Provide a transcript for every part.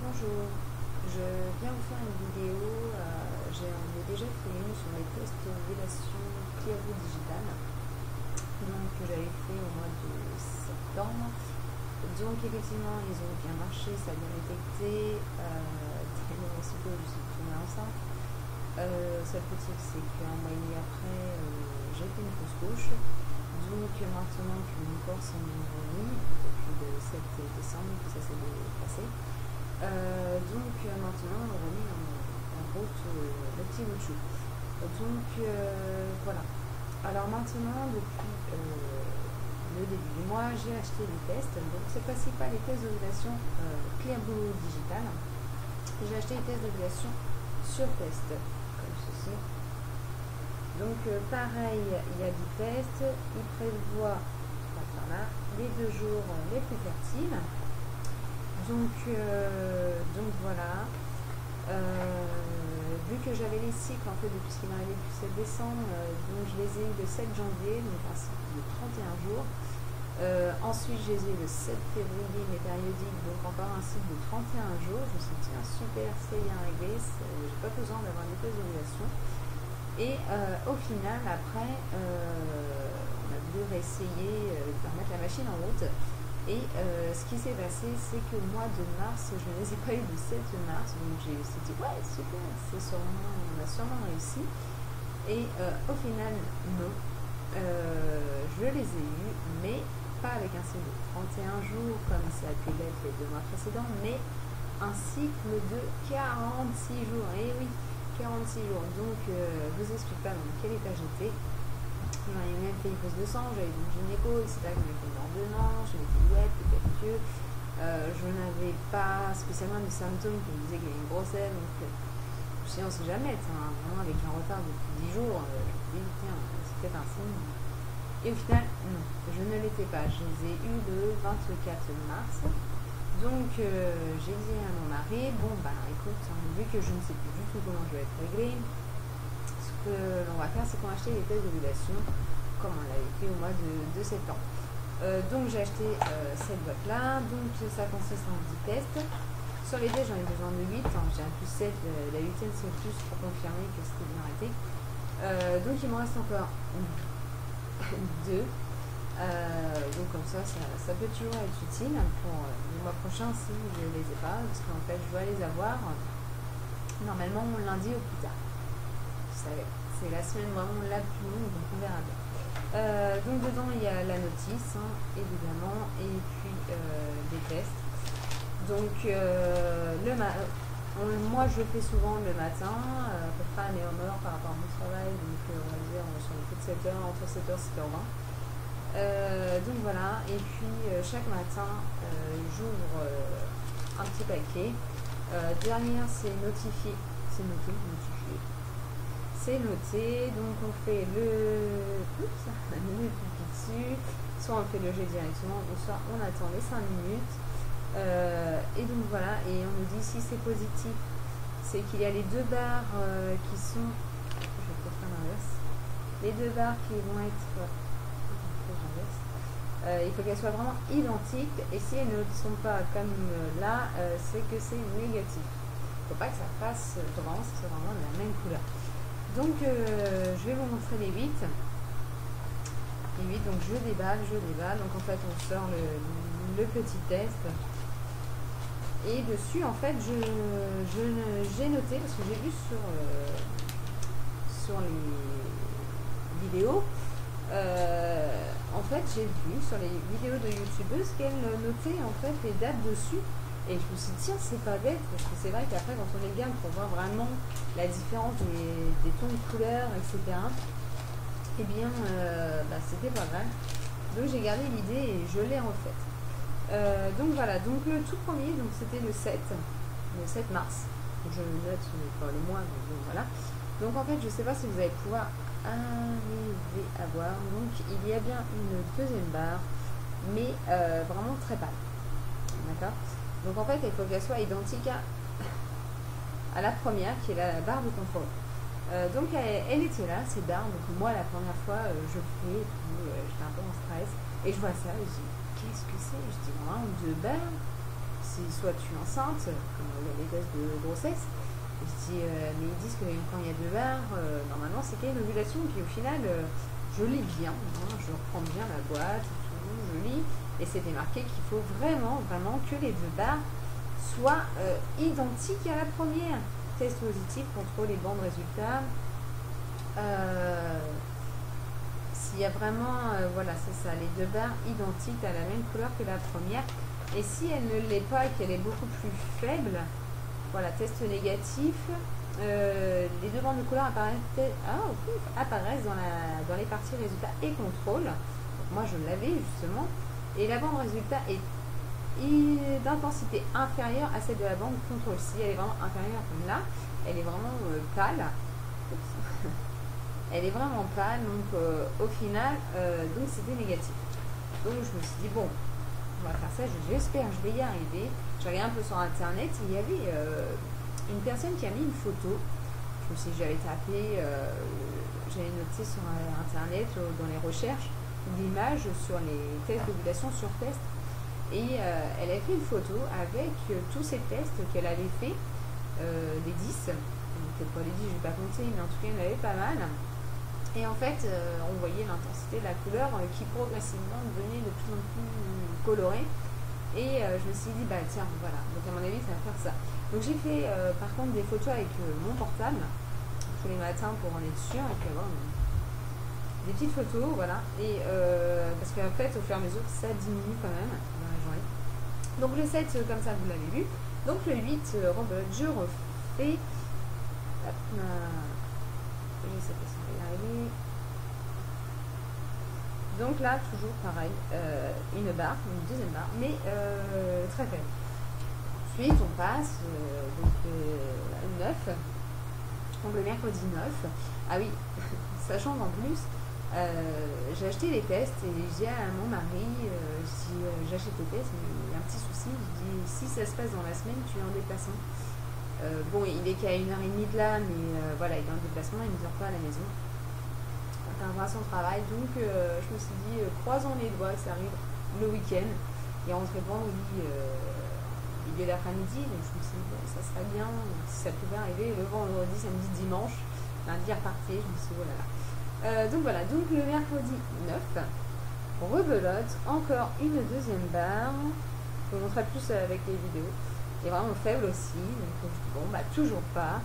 Bonjour, je viens vous faire une vidéo. J'en ai déjà fait une sur les tests relation Clearview Digital, donc que j'avais fait au mois de septembre. Donc effectivement, ils ont bien marché, ça a bien détecté. Tellement aussitôt, je suis tombée enceinte. Seul petit, c'est qu'un mois et demi après, j'ai fait une fausse couche. Donc maintenant que mon corps s'en est remis, depuis le 7 décembre que ça s'est passé, donc maintenant on remet en route le petit bout de chou. Donc voilà. Alors maintenant, depuis le début du mois, j'ai acheté des tests. Donc cette fois-ci pas les tests d'ovulation Clearview Digital. J'ai acheté les tests d'ovulation sur test, comme ceci. Donc pareil, il y a du test, il prévoit là, les 2 jours les plus fertiles. Donc voilà. Vu que j'avais les cycles en fait depuis ce qui m'est arrivé depuis 7 décembre, donc je les ai eu le 7 janvier, donc un cycle de 31 jours. Ensuite je les ai eu le 7 février, mes périodiques, donc encore un cycle de 31 jours. Je me suis dit, tiens, super, c'est bien réglé, j'ai pas besoin d'avoir des tests d'ovulation. Et au final, après, on a voulu réessayer de remettre la machine en route. Et ce qui s'est passé, c'est que au mois de mars, je ne les ai pas eu le 7 mars. Donc j'ai dit, ouais, super, on a sûrement réussi. Et au final, non. Je les ai eus, mais pas avec un cycle de 31 jours, comme ça a pu l'être les 2 mois précédents, mais un cycle de 46 jours. Et oui, 46 jours, donc je vous explique pas dans quel état j'étais. J'en ai même fait une prise de sang, j'avais une gynéco, etc. qui m'avait fait une ordonnance, je m'étais dit ouais, peut-être que je n'avais pas spécialement des symptômes qui me disaient qu'il y avait une grossesse, donc je me suis dit on sait jamais, vraiment avec un retard depuis 10 jours, je me suis dit tiens, c'est peut-être un signe. Et au final, non, je ne l'étais pas, je les ai eus le 24 mars. Donc j'ai dit à mon mari, bon bah écoute, vu que je ne sais plus du tout comment je vais être réglée, ce que l'on va faire, c'est qu'on va acheter les tests d'ovulation comme on l'avait fait au mois de septembre. Donc j'ai acheté cette boîte là, donc ça consiste en 10 tests. Sur les tests j'en ai besoin de 8, j'ai un plus 7, la 8e c'est plus pour confirmer que c'était bien arrêté. Donc il m'en reste encore 2. Donc comme ça peut toujours être utile pour le mois prochain si je ne les ai pas, parce qu'en fait je dois les avoir normalement lundi au plus tard. C'est la semaine vraiment la plus longue, donc on verra bien. Donc dedans il y a la notice, évidemment, et puis des tests. Donc moi je le fais souvent le matin, à peu près à mes heures par rapport à mon travail, donc on va dire sur les coups de 7 heures, entre 7h et 7h20. Donc voilà, et puis chaque matin j'ouvre un petit paquet. Derrière c'est notifié, c'est noté, c'est noté, donc on fait le pipi dessus, soit on fait le jet directement, ou soit on attend les 5 minutes. Et donc voilà, et on nous dit si c'est positif, c'est qu'il y a les 2 barres qui sont, je vais peut-être faire l'inverse, les 2 barres qui vont être il faut qu'elles soient vraiment identiques, et si elles ne sont pas comme là, c'est que c'est négatif. Il ne faut pas que ça fasse blanc, c'est vraiment de la même couleur. Donc je vais vous montrer les 8. Les 8, donc je déballe. Donc en fait on sort le petit test. Et dessus en fait j'ai noté, parce que j'ai vu sur les vidéos, en fait j'ai vu sur les vidéos de youtubeuses qu'elles notaient en fait les dates dessus, et je me suis dit tiens c'est pas bête, parce que c'est vrai qu'après quand on les regarde pour voir vraiment la différence des tons de couleurs, etc., et bien c'était pas mal, donc j'ai gardé l'idée et je l'ai refaite. Donc voilà, donc le tout premier, donc c'était le 7 mars, je note pas le mois, mais bon, voilà. Donc en fait je sais pas si vous allez pouvoir arriver à voir, donc il y a bien une 2e barre, mais vraiment très pâle, d'accord. Donc en fait il faut qu'elle soit identique à la première, qui est la barre de contrôle. Donc elle était là, ces barres, donc moi la première fois je fais, j'étais un peu en stress, et je vois ça, et je dis qu'est-ce que c'est, je dis vraiment 2 barres, c'est soit tu es enceinte, comme les tests de grossesse. Et je dis, mais ils disent que quand il y a 2 barres, normalement c'est qu'il y a une ovulation. Puis au final, je lis bien, hein, je reprends bien la boîte, tout, je lis. Et c'était marqué qu'il faut vraiment, vraiment que les 2 barres soient identiques à la première. Test positif, contrôle et bande résultat. S'il y a vraiment, voilà, c'est ça, les 2 barres identiques à la même couleur que la première. Et si elle ne l'est pas et qu'elle est beaucoup plus faible, voilà, test négatif, les 2 bandes de couleur apparaissent dans les parties résultats et contrôle. Donc moi je l'avais justement. Et la bande résultat est d'intensité inférieure à celle de la bande contrôle. Si elle est vraiment inférieure comme là, elle est vraiment pâle. Elle est vraiment pâle, donc au final, donc c'était négatif. Donc je me suis dit, bon, on va faire ça, j'espère, je vais y arriver. J'ai regardé un peu sur internet, il y avait une personne qui a mis une photo. Je me suis dit, j'avais tapé, j'avais noté sur internet, dans les recherches, d'images sur les tests d'ovulation sur test. Et elle a fait une photo avec tous ces tests qu'elle avait fait, des 10. Peut-être pas les 10, je ne vais pas compter, mais en tout cas, il y en avait pas mal. Et en fait, on voyait l'intensité de la couleur qui progressivement devenait de plus en plus colorée. Et je me suis dit, bah tiens, voilà, donc à mon avis, ça va faire ça. Donc j'ai fait par contre des photos avec mon portable, tous les matins pour en être sûr, et puis avoir des petites photos, voilà. Et parce qu'en fait, au fur et à mesure, ça diminue quand même dans la journée. Donc le 7, comme ça, vous l'avez vu. Donc le 8, rebelote, je refais. Hop, je sais pas si on va y arriver. Donc là, toujours pareil, une barre, une deuxième barre, mais très faible. Ensuite, on passe donc le 9, donc le mercredi 9. Ah oui, sachant qu'en plus, j'ai acheté les tests et j'ai dit à mon mari, j'achète les tests, mais il y a un petit souci. Je dis, si ça se passe dans la semaine, tu es en déplacement. Bon, il est qu'à 1h30 de là, mais voilà, il est en déplacement, il ne dort pas à la maison. Par rapport à son travail, donc je me suis dit, croisons les doigts, ça arrive le week-end. Et rentré vendredi, milieu d'après-midi, donc je me suis dit, bon, ça serait bien si ça pouvait arriver le vendredi, samedi, dimanche, lundi à repartir. Je me suis dit, oh là là. Donc voilà, donc le mercredi 9, rebelote, encore une deuxième barre. Je vous montrerai plus avec les vidéos. Qui est vraiment faible aussi, donc bon, bah toujours pas.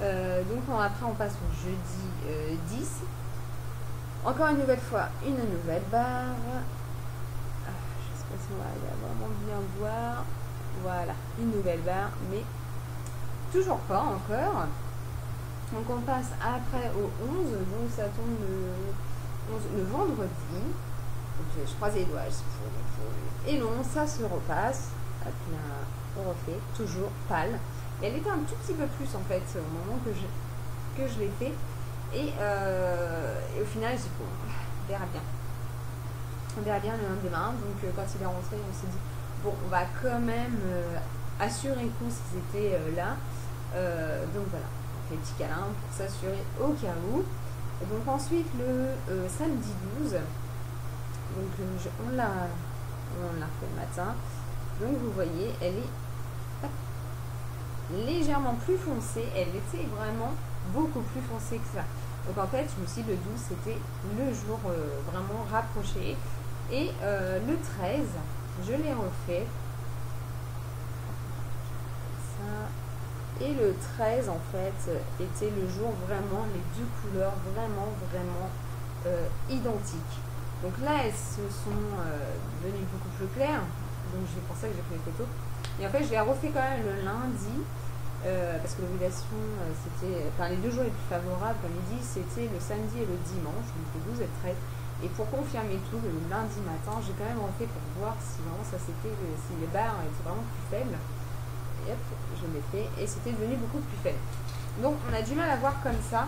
Donc après on passe au jeudi 10. Encore une nouvelle fois, une nouvelle barre. Je ne sais pas si on va vraiment bien voir. Voilà, une nouvelle barre, mais toujours pas encore. Donc on passe après au 11, donc ça tombe le vendredi. Donc je croise les doigts. Et non, ça se repasse. Hop là, on refait, toujours pâle. Et elle était un tout petit peu plus en fait au moment que je l'ai fait. Et au final, j'ai dit, bon, on verra bien. On verra bien le lendemain. Donc quand il est rentré, on s'est dit, bon, on va quand même assurer coup s'ils étaient là. Donc voilà, on fait un petit câlin pour s'assurer au cas où. Et donc ensuite, le samedi 12, donc on l'a fait le matin. Donc vous voyez, elle est légèrement plus foncée. Elle était vraiment beaucoup plus foncée que ça. Donc en fait, je me suis dit, le 12, c'était le jour vraiment rapproché. Et le 13, je l'ai refait. Ça. Et le 13, en fait, était le jour vraiment, les deux couleurs vraiment identiques. Donc là, elles se sont devenues beaucoup plus claires. Donc c'est pour ça que j'ai fait les photos. Et en fait, je l'ai refait quand même le lundi. Parce que l'ovulation, c'était. Enfin, les deux jours les plus favorables, comme il dit, c'était le samedi et le dimanche, donc le 12 et le 13. Et pour confirmer tout, le lundi matin, j'ai quand même refait pour voir si vraiment ça c'était. Si les barres étaient vraiment plus faibles. Et hop, je l'ai fait. Et c'était devenu beaucoup plus faible. Donc, on a du mal à voir comme ça.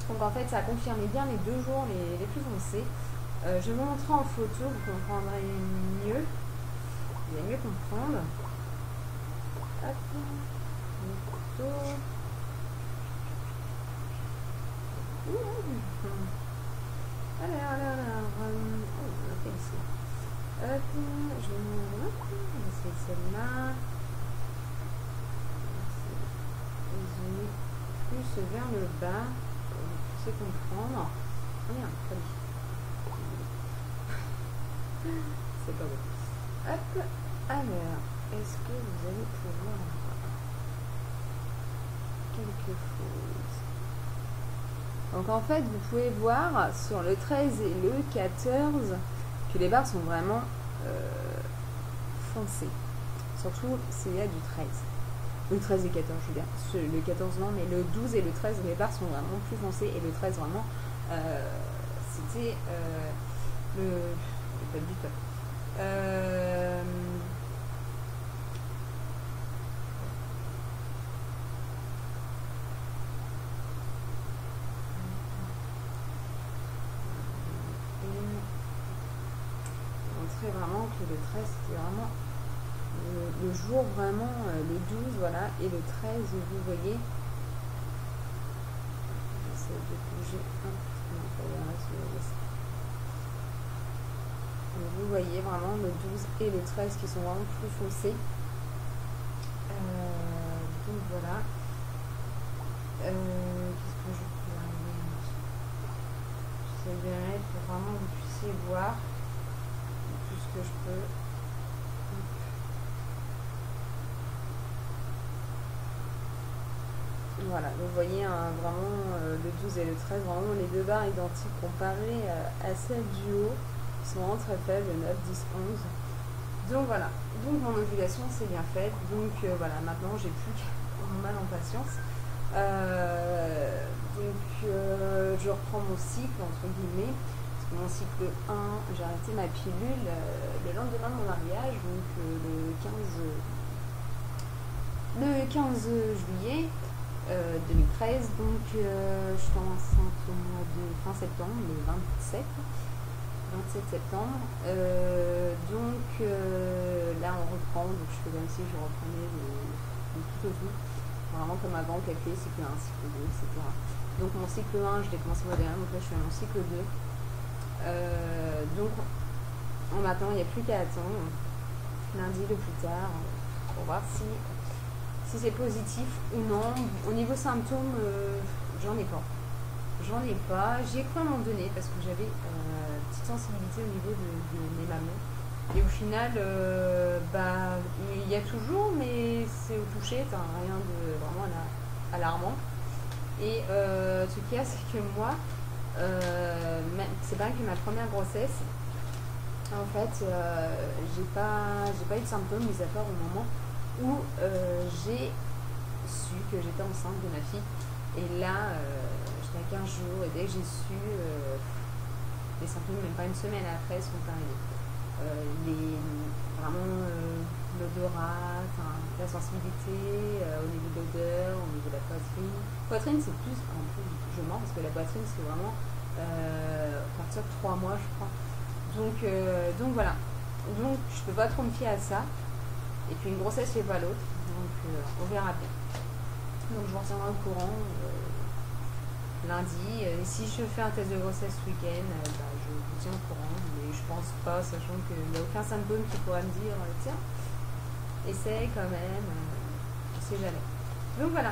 Donc, en fait, ça a confirmé bien les deux jours les plus foncés. Je vais vous montrer en photo, vous comprendrez mieux. Vous allez mieux comprendre. Hop. Une photo. Alors, on a fait ici. Hop, on va essayer celle-là. J'ai plus vers le bas pour que vous puissiez comprendre. Rien, pas dit. C'est pas bon. Hop, alors, est-ce que vous allez pouvoir voir quelque chose? Donc en fait, vous pouvez voir sur le 13 et le 14 que les barres sont vraiment foncées. Surtout s'il y a du 13. Le 13 et 14, je veux dire. Le 14 non, mais le 12 et le 13, les barres sont vraiment plus foncées. Et le 13, vraiment, c'était pas du top. Montrer vraiment que le 13 c'était vraiment le jour vraiment, le 12 voilà, et le 13 vous voyez, j'essaie de bouger un peu, vous voyez vraiment le 12 et le 13 qui sont vraiment plus foncés. Donc voilà. Qu'est-ce que je peux arriver? J'essaie de mettre pour vraiment que vous puissiez voir tout ce que je peux. Voilà, vous voyez vraiment le 12 et le 13, vraiment les deux barres identiques comparées à celles du haut, qui sont vraiment très faibles, le 9, 10, 11. Donc voilà, donc mon ovulation c'est bien faite, donc voilà, maintenant j'ai plus qu'à mal en patience. Je reprends mon cycle, entre guillemets, parce que mon cycle 1, j'ai arrêté ma pilule le lendemain de mon mariage, donc le 15 juillet 2013, donc je suis enceinte au mois de fin septembre, le 27 septembre. Là on reprend, donc je fais comme si je reprenais le tout au tout. Vraiment comme avant, calculer cycle 1, cycle 2, etc. Donc mon cycle 1, je l'ai commencé le mois dernier, donc là je suis à mon cycle 2. Donc maintenant il n'y a plus qu'à attendre lundi le plus tard pour voir si c'est positif ou non. Au niveau symptômes, j'en ai pas. J'ai cru à un moment donné parce que j'avais une petite sensibilité au niveau de mes mamelons. Et au final, il y a toujours, mais c'est au toucher, rien de vraiment alarmant. Et ce qu'il y a, c'est que moi, c'est pas que ma première grossesse, en fait, j'ai pas eu de symptômes, mis à part au moment où j'ai su que j'étais enceinte de ma fille. Et là, j'étais à 15 jours, et dès que j'ai su, les symptômes, même pas une semaine après, sont arrivés. Vraiment l'odorat, la sensibilité au niveau de l'odeur, au niveau de la poitrine. Poitrine, c'est plus, je mens, parce que la poitrine, c'est vraiment à partir de 3 mois, je crois. Donc voilà. Donc je peux pas trop me fier à ça. Et puis une grossesse fait pas l'autre, donc on verra bien. Donc je vous retiendrai au courant lundi. Si je fais un test de grossesse ce week-end, je vous tiens au courant, mais je pense pas, sachant qu'il n'y a aucun symptôme qui pourra me dire tiens, essaye quand même, je sais jamais. Donc voilà,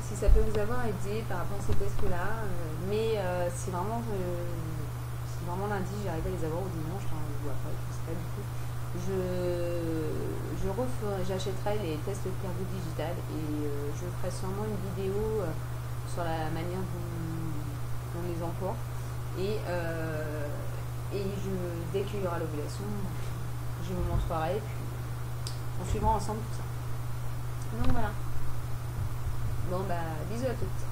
si ça peut vous avoir aidé par rapport à ces tests-là, mais si vraiment lundi j'arrive à les avoir au dimanche, je vois pas, je sais pas du tout. J'achèterai les tests de cardio digital et je ferai sûrement une vidéo sur la manière dont on les emploie et dès qu'il y aura l'ovulation, je vous montrerai et puis on suivra ensemble tout ça. Donc voilà. Bon bisous à toutes.